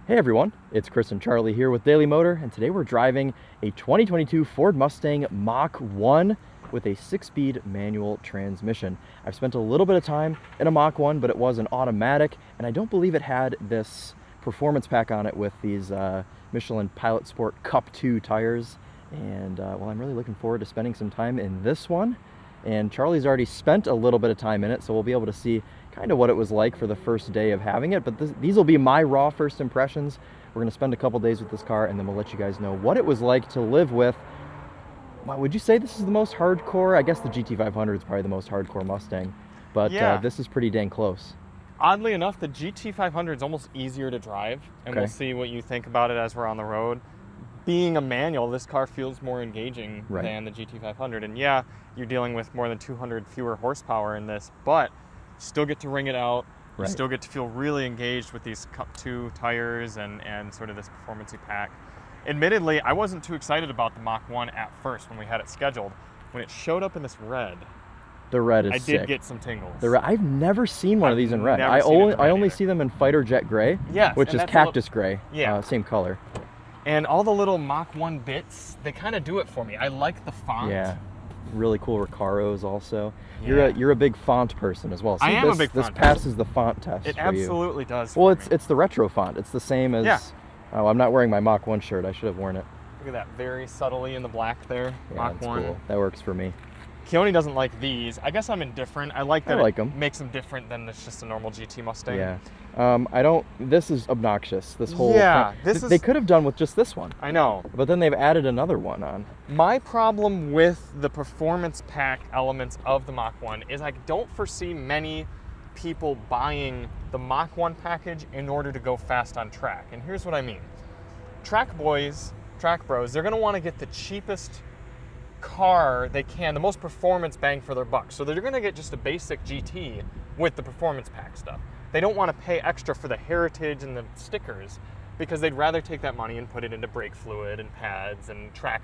Hey everyone, it's Chris and Charlie here with Daily Motor, and today we're driving a 2022 Ford Mustang Mach 1 with a 6-speed manual transmission. I've spent a little bit of time in a Mach 1, but it was an automatic, and I don't believe it had this performance pack on it with these Michelin Pilot Sport Cup 2 tires. And well, I'm really looking forward to spending some time in this one. And Charlie's already spent a little bit of time in it, so we'll be able to see kind of what it was like for the first day of having it. But these will be my raw first impressions. We're going to spend a couple days with this car, and then we'll let you guys know what it was like to live with. Well, would you say this is the most hardcore? I guess the GT500 is probably the most hardcore Mustang, but yeah. This is pretty dang close. Oddly enough, the GT500 is almost easier to drive, and Okay. we'll see what you think about it as we're on the road. Being a manual, this car feels more engaging Right. than the GT500. And yeah, you're dealing with more than 200 fewer horsepower in this, but you still get to ring it out. You Right. still get to feel really engaged with these Cup 2 tires and sort of this performance-y pack. Admittedly, I wasn't too excited about the Mach 1 at first when we had it scheduled. When it showed up in this red, The red is I sick. did get some tingles. I've never seen one of these in red. never I seen it in only, red I only either. see them in fighter jet gray, Yes, which and is that's a little- cactus gray, Yeah. same color. And all the little Mach 1 bits, they kind of do it for me. I like the font. Yeah, really cool Recaros also. Yeah. You're a big font person as well. I am a big This font passes the font test It for absolutely does. you. Well, for me. it's the retro font. It's the same as. Yeah. Oh, I'm not wearing my Mach 1 shirt. I should have worn it. Look at that, very subtly in the black there. Yeah, Mach that's 1. cool. That works for me. Keone doesn't like these. I guess I'm indifferent. I like that like it 'em. makes them different than just a normal GT Mustang. Yeah. I don't. This is obnoxious. This whole. Yeah, thing. this They is- could have done with just this one, I know. but then they've added another one on. My problem with the performance pack elements of the Mach 1 is I don't foresee many people buying the Mach 1 package in order to go fast on track. And here's what I mean. Track boys, track bros, they're going to want to get the cheapest car they can, the most performance bang for their buck. So they're going to get just a basic GT with the performance pack stuff. They don't want to pay extra for the heritage and the stickers because they'd rather take that money and put it into brake fluid and pads and track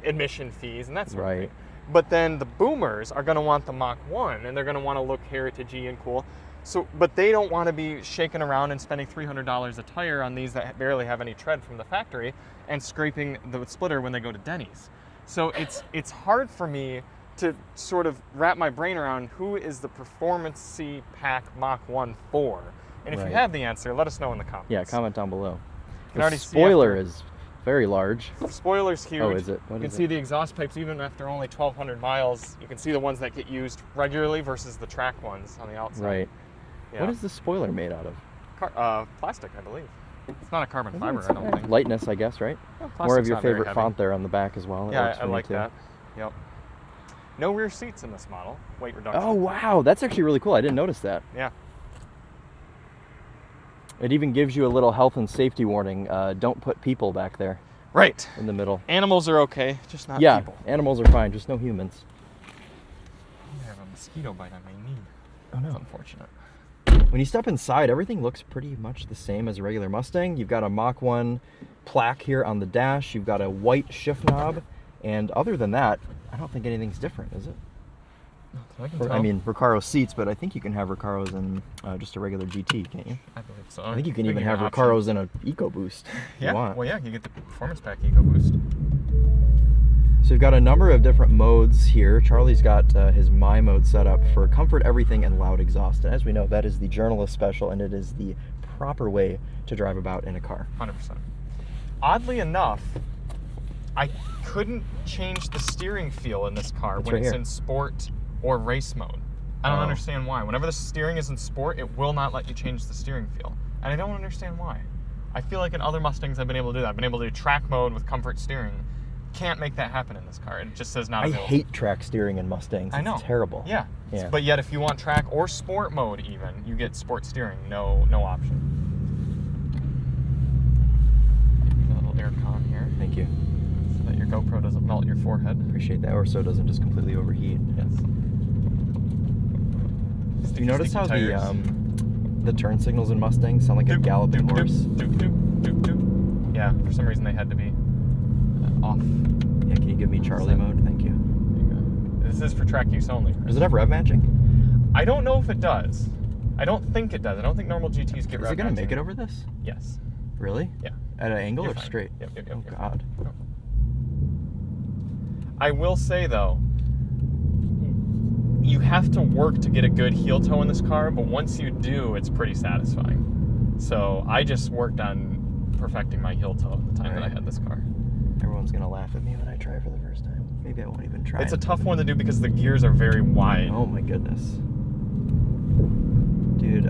admission fees and that sort of Right. thing. But then the boomers are going to want the Mach 1 and they're going to want to look heritagey and cool. So, but they don't want to be shaking around and spending $300 a tire on these that barely have any tread from the factory and scraping the splitter when they go to Denny's. So it's hard for me to sort of wrap my brain around who is the performance-y pack Mach 1 for. And if Right. you have the answer, let us know in the comments. Yeah, comment down below. can The already see spoiler after- is very large. The spoiler's huge. Oh, is it? What You can is see it? the exhaust pipes even after only 1,200 miles. You can see the ones that get used regularly versus the track ones on the outside. Right. Yeah. What is the spoiler made out of? Plastic, I believe. It's not a carbon I think fiber, it's, I don't think. Lightness, I guess, right? Well, More of plastic's your not very favorite heavy. font there on the back as well. That Yeah, works I for me like too. that. Yep. No rear seats in this model. Weight reduction. Oh wow, that's actually really cool. I didn't notice that. Yeah. It even gives you a little health and safety warning. Don't put people back there Right. in the middle. Animals are okay, just not Yeah, people. animals are fine, just no humans. I have a mosquito bite on my knee. Oh That's no. unfortunate. When you step inside, everything looks pretty much the same as a regular Mustang. You've got a Mach 1 plaque here on the dash. You've got a white shift knob. And other than that, I don't think anything's different, is it? I mean, Recaro seats, but I think you can have Recaros in just a regular GT, can't you? I believe so. I think you can even have option. Recaros in an EcoBoost if Yeah, you want. well, yeah, you get the performance pack EcoBoost. So you've got a number of different modes here. Charlie's got his My mode set up for comfort, everything, and loud exhaust. And as we know, that is the journalist special, and it is the proper way to drive about in a car. 100%. Oddly enough, I couldn't change the steering feel in this car It's when right it's here. in sport or race mode. I don't Oh. understand why. Whenever the steering is in sport, it will not let you change the steering feel. And I don't understand why. I feel like in other Mustangs I've been able to do that. I've been able to do track mode with comfort steering. Can't make that happen in this car. It just says not I available. hate track steering in Mustangs. I know. It's terrible. Yeah. Yeah. But yet if you want track or sport mode even, you get sport steering. No option. A little air con here Thank you. so that your GoPro doesn't melt your forehead. Appreciate that, or so it doesn't just completely overheat. Yes. You notice how Sticky tires. the turn signals in Mustangs sound like a Doop, galloping doop, horse? Doop, doop, doop, doop. Yeah, for some reason they had to be off. Yeah, can you give me Charlie mode? Thank you. There you go. This is for track use only, Chris. Does it have rev matching? I don't know if it does. I don't think it does. I don't think normal GTs get Is rev it going to make matching. it over this? Yes. Really? Yeah. At an angle You're or fine. straight? Yep, yep, Oh, yep. God. I will say, though, you have to work to get a good heel toe in this car, but once you do, it's pretty satisfying. So I just worked on perfecting my heel toe the time that I had this car. Everyone's going to laugh at me when I try for the first time. Maybe I won't even try. It's a tough one to do because the gears are very wide. Oh, my goodness. Dude,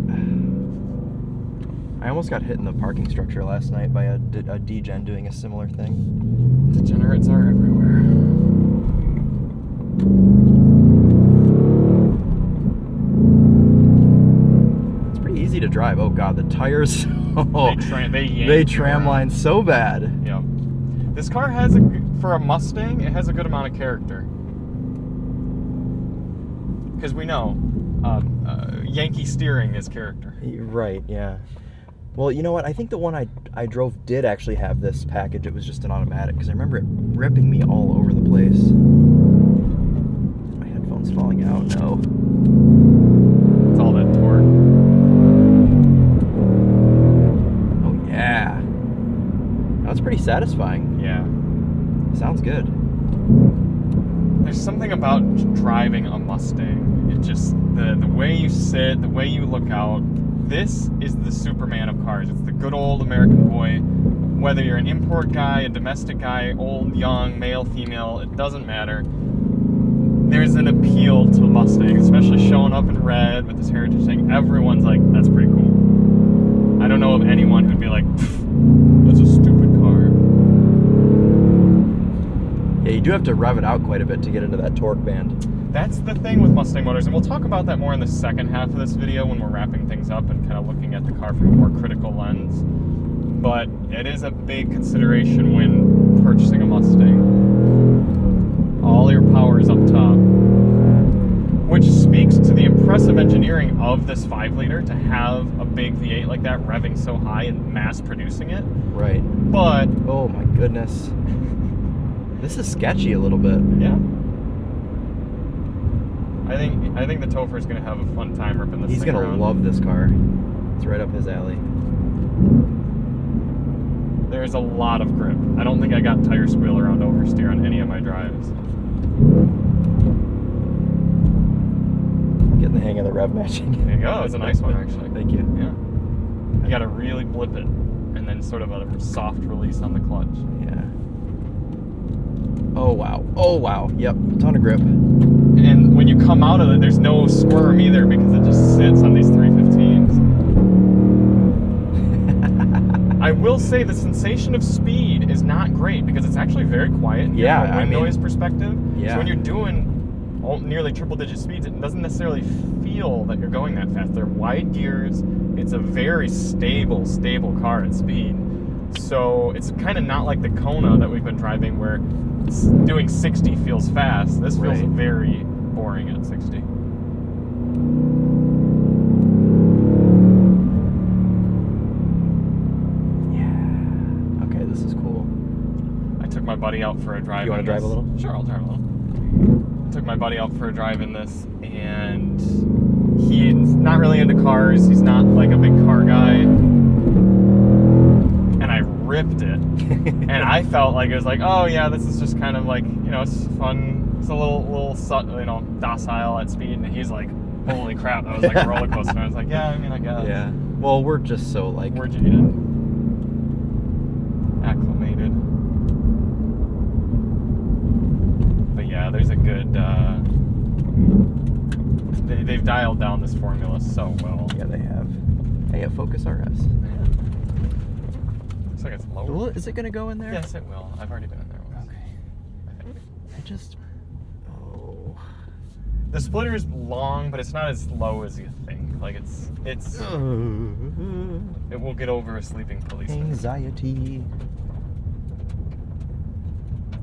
I almost got hit in the parking structure last night by a D-Gen doing a similar thing. Degenerates are everywhere. It's pretty easy to drive. Oh God, the tires. Oh, they tramline so bad. Yeah. This car has for a Mustang, it has a good amount of character. Because we know Yankee steering is character. Right, yeah. Well, you know what? I think the one I drove did actually have this package. It was just an automatic, because I remember it ripping me all over the place. My headphones falling out. No. It's all that torque. Oh, yeah. That's pretty satisfying. Yeah. Sounds good. There's something about driving a Mustang. It just, the way you sit, the way you look out. This is the Superman of cars. It's the good old American boy. Whether you're an import guy, a domestic guy, old, young, male, female, it doesn't matter. There's an appeal to Mustang, especially showing up in red with this heritage thing. Everyone's like, that's pretty cool. I don't know of anyone who'd be like, that's a stupid car. Yeah, you do have to rev it out quite a bit to get into that torque band. That's the thing with Mustang motors, and we'll talk about that more in the second half of this video when we're wrapping things up and kind of looking at the car from a more critical lens. But it is a big consideration when purchasing a Mustang. All your power is up top, which speaks to the impressive engineering of this 5-liter to have a big V8 like that revving so high and mass producing it. Right. But oh my goodness, this is sketchy a little bit. Yeah. I think the Topher's gonna have a fun time ripping this He's thing gonna around. love this car. It's right up his alley. There's a lot of grip. I don't think I got tire squeal around oversteer on any of my drives. Getting the hang of the rev matching. There you go. It's a nice one, actually. Thank you. Yeah. You gotta really blip it, and then sort of a soft release on the clutch. Yeah. Oh wow. Oh wow. Yep. Ton of grip. And when you come out of it, there's no squirm either because it just sits on these 315s. I will say the sensation of speed is not great because it's actually very quiet. Yeah, from a wind noise perspective. Yeah. So when you're doing nearly triple-digit speeds, it doesn't necessarily feel that you're going that fast. They're wide gears. It's a very stable car at speed. So it's kind of not like the Kona that we've been driving where doing 60 feels fast. This feels very boring at 60. Yeah. Okay, this is cool. I took my buddy out for a drive. You want to drive a little? Sure, I'll drive a little. Took my buddy out for a drive in this, and he's not really into cars. He's not like a big car guy. And I ripped it. And I felt like it was like, oh yeah, this is just kind of like, it's fun. It's a little docile at speed. And he's like, holy crap, that was like a roller coaster. And I was like, yeah, I guess. Yeah. Well, we're just so like... We're jaded. Acclimated. But yeah, there's a good... They've dialed down this formula so well. Yeah, they have. Hey, a Focus RS. Looks like it's lower. Well, is it going to go in there? Yes, it will. I've already been in there once. Okay. I just... Oh... The splitter is long, but it's not as low as you think. Like it's it will get over a sleeping policeman. Anxiety.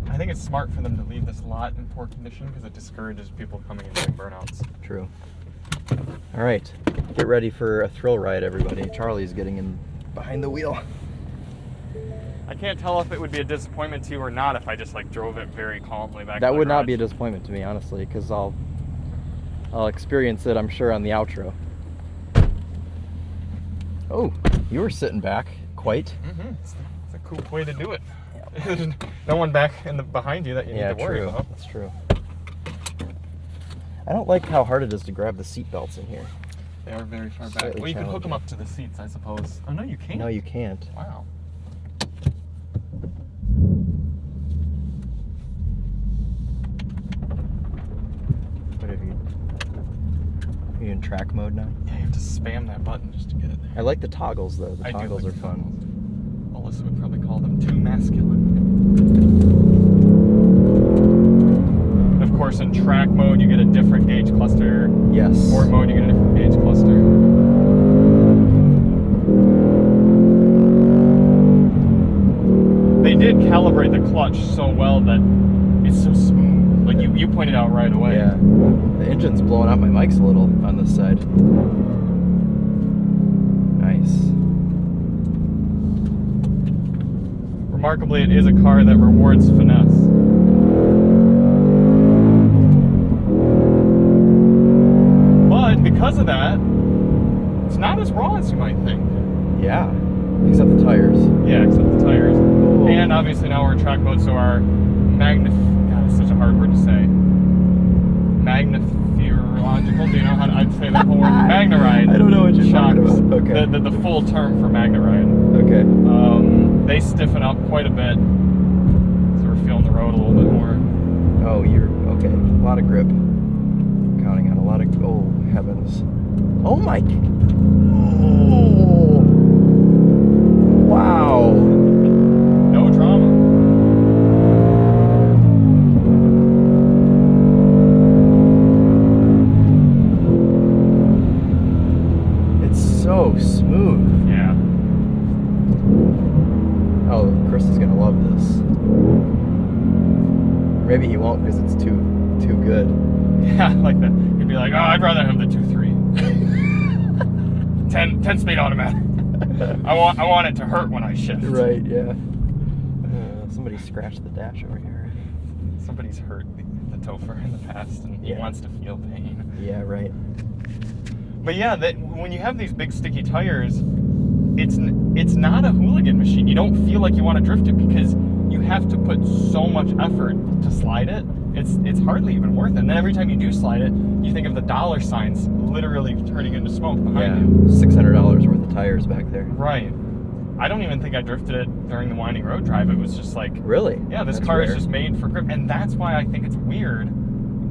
I think it's smart for them to leave this lot in poor condition because it discourages people coming and doing burnouts. True. All right, get ready for a thrill ride, everybody. Charlie's getting in behind the wheel. I can't tell if it would be a disappointment to you or not if I just like drove it very calmly back. That would not be a disappointment to me, honestly, because I'll experience it, I'm sure, on the outro. Oh, you were sitting back quite. It's a cool way to do it. No one back behind you that you need to worry about. That's true. I don't like how hard it is to grab the seat belts in here. They are very far back. Slightly Well, you can hook them up to the seats, I suppose. Oh, no, you can't. No, you can't. Wow. What have you? Are you in track mode now? Yeah, you have to spam that button just to get it there. I like the toggles though. The I toggles do are like fun. Alyssa would probably call them too masculine. Of course, in track mode, you get a different gauge cluster. Yes. Sport mode, you get a different gauge cluster. They did calibrate the clutch so well that it's so smooth. Like you pointed out right away. Yeah. The engine's blowing out my mics a little on this side. Nice. Remarkably, it is a car that rewards finesse. But because of that, it's not as raw as you might think. Yeah. Except the tires. Yeah, except the tires. Cool. And obviously now we're in track mode, so our God, it's such a hard word to say. Magnifurological, do you know how I'd say that whole word? Magnaride. I don't know what you're shocks. talking about. Okay. The full term for Magnaride. Okay. They stiffen up quite a bit, so we're feeling the road a little bit more. Oh, you're okay. A lot of grip. Counting on a lot of. Oh heavens! Oh my! Oh! Wow! No drama. It's so smooth. Yeah. Oh, Chris is gonna love this. Maybe he won't because it's too good. Yeah, like that. You'd be like, oh, I'd rather have the 2.3. 10 speed automatic. I want it to hurt when I shift. Right? Yeah. Somebody scratched the dash over here. Somebody's hurt the Topher in the past, and he wants to feel pain. Yeah. Right. But yeah, when you have these big sticky tires, it's not a hooligan machine. You don't feel like you want to drift it because you have to put so much effort to slide it. It's hardly even worth it. And then every time you do slide it, you think of the dollar signs literally turning into smoke behind you. $600 worth of tires back there. Right. I don't even think I drifted it during the winding road drive. It was just like, really? yeah, this That's car rare. is just made for grip. And that's why I think it's weird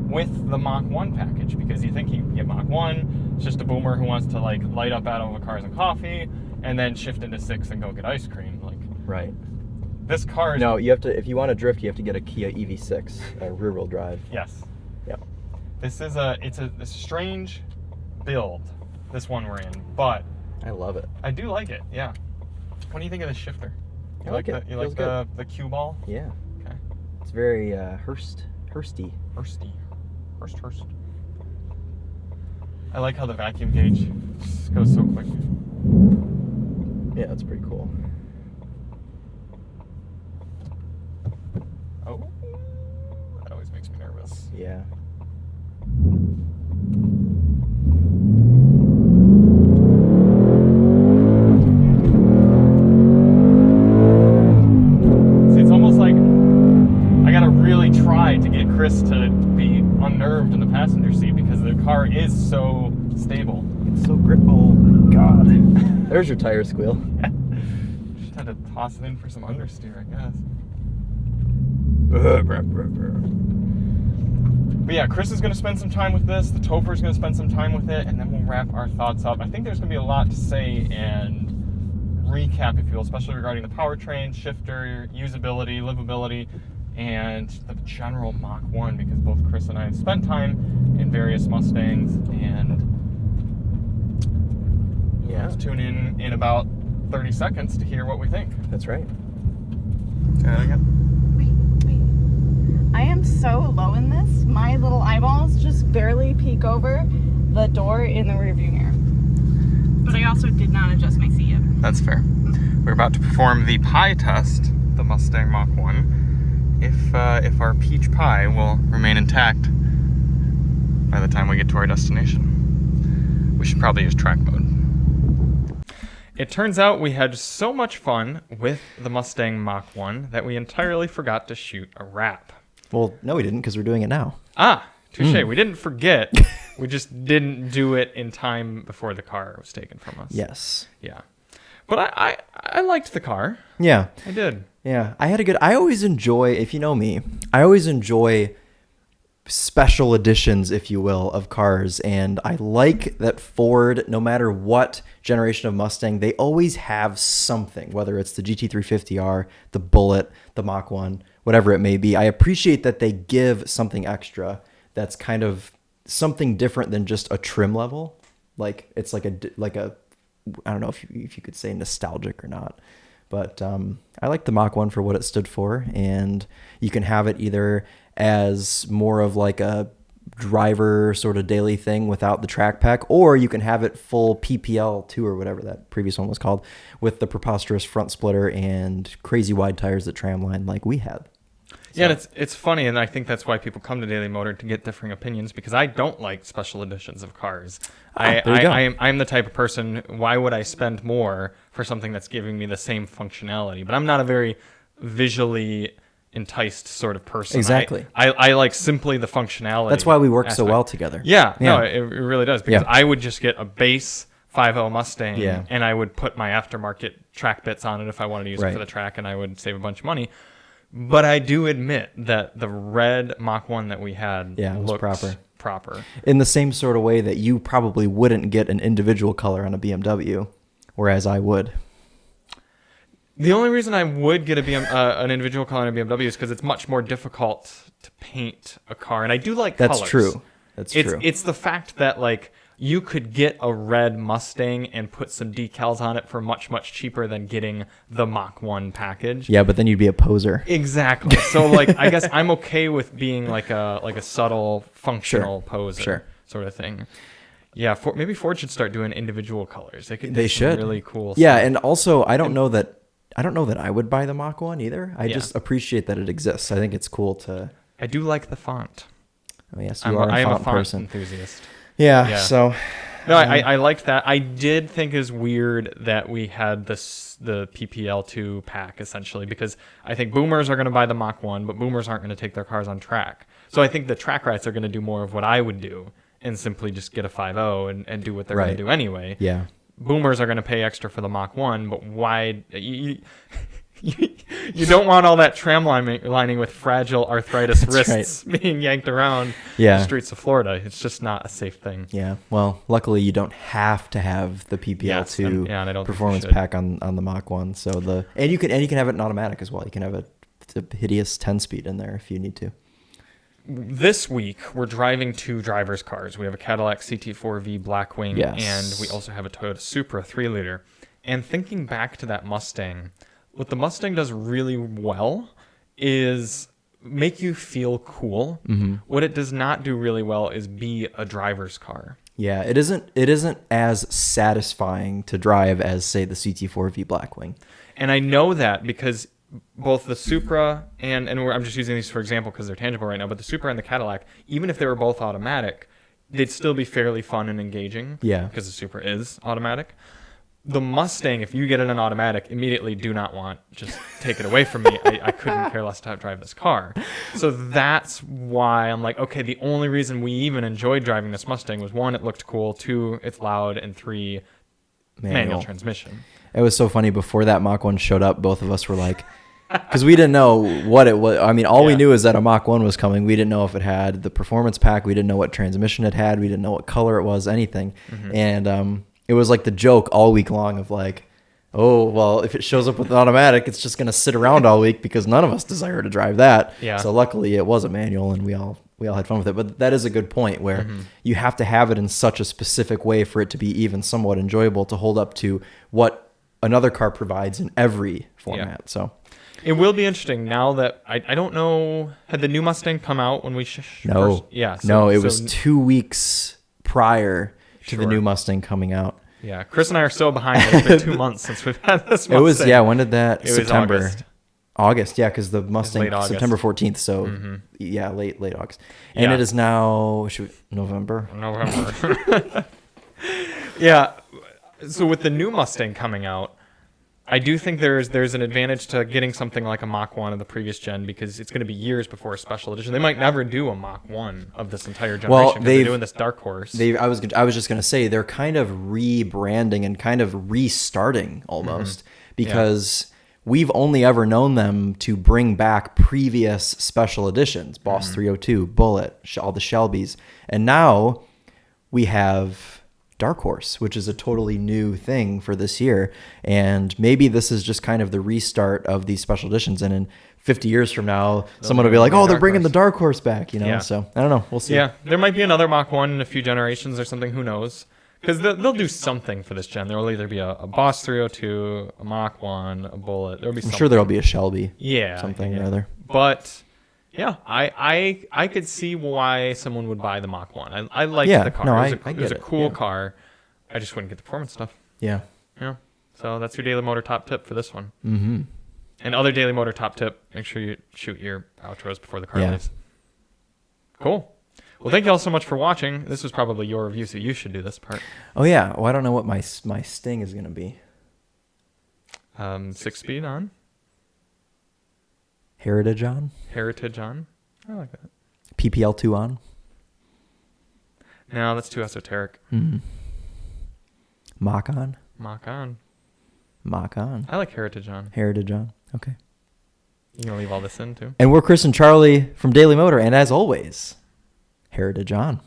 with the Mach 1 package, because you think you get Mach 1, it's just a boomer who wants to like light up out of cars and coffee and then shift into 6 and go get ice cream. Like, Right. this car is... No, you have to. If you want to drift, you have to get a Kia EV6, rear-wheel drive. Yes. Yeah. It's a strange build, this one we're in, but I love it. I do like it. Yeah. What do you think of the shifter? I like it. You Feels like the cue ball? Yeah. Okay. It's very Hursty. Hurst. I like how the vacuum gauge just goes so quick. Yeah, that's pretty cool. Oh, that always makes me nervous. Yeah. See, it's almost like I gotta really try to get Chris to be unnerved in the passenger seat because the car is so stable. It's so grip. Oh God. There's your tire squeal. Just had to toss it in for some understeer, I guess. But yeah, Chris is going to spend some time with this. The Topher is going to spend some time with it, and then we'll wrap our thoughts up. I think there's going to be a lot to say and recap, if you will, especially regarding the powertrain, shifter, usability, livability, and the general Mach 1, because both Chris and I have spent time in various Mustangs, and Yeah. let's tune in about 30 seconds to hear what we think. That's right. Say that again. Wait. I am so low in this. My little eyeballs just barely peek over the door in the rearview mirror. But I also did not adjust my seat yet. That's fair. We're about to perform the pie test, the Mustang Mach 1. If our peach pie will remain intact by the time we get to our destination. We should probably use track mode. It turns out we had so much fun with the Mustang Mach 1 that we entirely forgot to shoot a wrap. Well, no, we didn't because we're doing it now. Touche. We didn't forget. We just didn't do it in time before the car was taken from us. Yes. Yeah. But I liked the car. Yeah. I did. Yeah. I always enjoy, if you know me, I always enjoy special editions, if you will, of cars. And I like that Ford, no matter what generation of Mustang, they always have something, whether it's the GT350R, the Bullet, the Mach 1, whatever it may be. I appreciate that they give something extra that's kind of something different than just a trim level. Like it's like a I don't know if you could say nostalgic or not. But I like the Mach 1 for what it stood for, and you can have it either as more of like a driver sort of daily thing without the track pack, or you can have it full PPL 2 or whatever that previous one was called, with the preposterous front splitter and crazy wide tires that tramline like we had. Yeah, and it's funny, and I think that's why people come to Daily Motor to get differing opinions, because I don't like special editions of cars. I'm the type of person, why would I spend more for something that's giving me the same functionality? But I'm not a very visually enticed sort of person. Exactly. I like simply the functionality. That's why we work so well together. Yeah, no, it really does, because I would just get a base 5.0 Mustang, Yeah. and I would put my aftermarket track bits on it if I wanted to use it for the track, and I would save a bunch of money. But I do admit that the red Mach 1 that we had looked proper. In the same sort of way that you probably wouldn't get an individual color on a BMW, whereas I would. The only reason I would get an individual color on a BMW is because it's much more difficult to paint a car. And I do like colors. That's true. It's the fact that, like, you could get a red Mustang and put some decals on it for much, much cheaper than getting the Mach 1 package. Yeah, but then you'd be a poser. Exactly. So, like, I guess I'm okay with being like a subtle, functional poser sort of thing. Yeah, maybe Ford should start doing individual colors. They should. Really cool Yeah, stuff. and also I don't know that I would buy the Mach 1 either. I just appreciate that it exists. I think it's cool to. I do like the font. Oh yes, I am a font enthusiast. Yeah. So. No, I liked that. I did think it was weird that we had the PPL2 pack, essentially, because I think boomers are going to buy the Mach 1, but boomers aren't going to take their cars on track. So I think the track rats are going to do more of what I would do and simply just get a 5.0 and do what they're going to do anyway. Yeah. Boomers are going to pay extra for the Mach 1, but why... You don't want all that tram lining with fragile arthritis wrists being yanked around the streets of Florida. It's just not a safe thing. Yeah. Well, luckily you don't have to have the PPL2 and I don't performance pack on the Mach 1. So and you can have it in automatic as well. You can have a hideous 10-speed in there if you need to. This week we're driving 2 drivers' cars. We have a Cadillac CT4V Blackwing, and we also have a Toyota Supra 3-liter. And thinking back to that Mustang, what the Mustang does really well is make you feel cool. Mm-hmm. What it does not do really well is be a driver's car. Yeah, it isn't as satisfying to drive as, say, the CT4V Blackwing. And I know that because both the Supra and I'm just using these for example because they're tangible right now, but the Supra and the Cadillac, even if they were both automatic, they'd still be fairly fun and engaging. Yeah. Because the Supra is automatic. The Mustang, if you get it in automatic, immediately do not want, just take it away from me. I couldn't care less to drive this car. So that's why I'm like, okay, the only reason we even enjoyed driving this Mustang was 1, it looked cool, 2, it's loud, and 3, manual transmission. It was so funny. Before that Mach 1 showed up, both of us were like, because we didn't know what it was. I mean, all we knew is that a Mach 1 was coming. We didn't know if it had the performance pack. We didn't know what transmission it had. We didn't know what color it was, anything. Mm-hmm. And it was like the joke all week long of like, oh, well, if it shows up with an automatic, it's just going to sit around all week because none of us desire to drive that. Yeah. So luckily it was a manual and we all had fun with it. But that is a good point where you have to have it in such a specific way for it to be even somewhat enjoyable to hold up to what another car provides in every format. Yeah. So it will be interesting now that I don't know, had the new Mustang come out when we No. It was 2 weeks prior to the new Mustang coming out. Yeah, Chris and I are so behind. It's been 2 months since we've had this Mustang. It was, when did that? September. Was August, because the Mustang, September 14th, so late August. And it is now, November? Yeah. So with the new Mustang coming out, I do think there's an advantage to getting something like a Mach 1 of the previous gen because it's going to be years before a special edition. They might never do a Mach 1 of this entire generation because they're doing this dark horse. I was just going to say they're kind of rebranding and kind of restarting almost because we've only ever known them to bring back previous special editions, Boss 302, Bullet, all the Shelbys. And now we have Dark Horse, which is a totally new thing for this year. And maybe this is just kind of the restart of these special editions. And in 50 years from now, someone will be like, oh, they're bringing the Dark Horse back, you know? Yeah. So I don't know. We'll see. Yeah, there might be another Mach 1 in a few generations or something. Who knows? Because they'll do something for this gen. There will either be a Boss 302, a Mach 1, a Bullet. There'll be I'm something. sure there'll be a Shelby. Yeah. Something or other. But yeah, I could see why someone would buy the Mach 1. I like Yeah, the car. no, It was a cool yeah. car. I just wouldn't get the performance stuff. Yeah. Yeah. So that's your Daily Motor top tip for this one. Mm-hmm. And other Daily Motor top tip, make sure you shoot your outros before the car Yeah. leaves. Cool. Well, thank you all so much for watching. This was probably your review, so you should do this part. Oh, yeah. Well, I don't know what my sting is going to be. 6-speed on. Heritage on. Heritage on. I like that. PPL2 on. No, that's too esoteric. Mm-hmm. Mach on. Mach on. Mach on. I like Heritage on. Heritage on. Okay. You gonna leave all this in too? And we're Chris and Charlie from Daily Motor. And as always, Heritage on.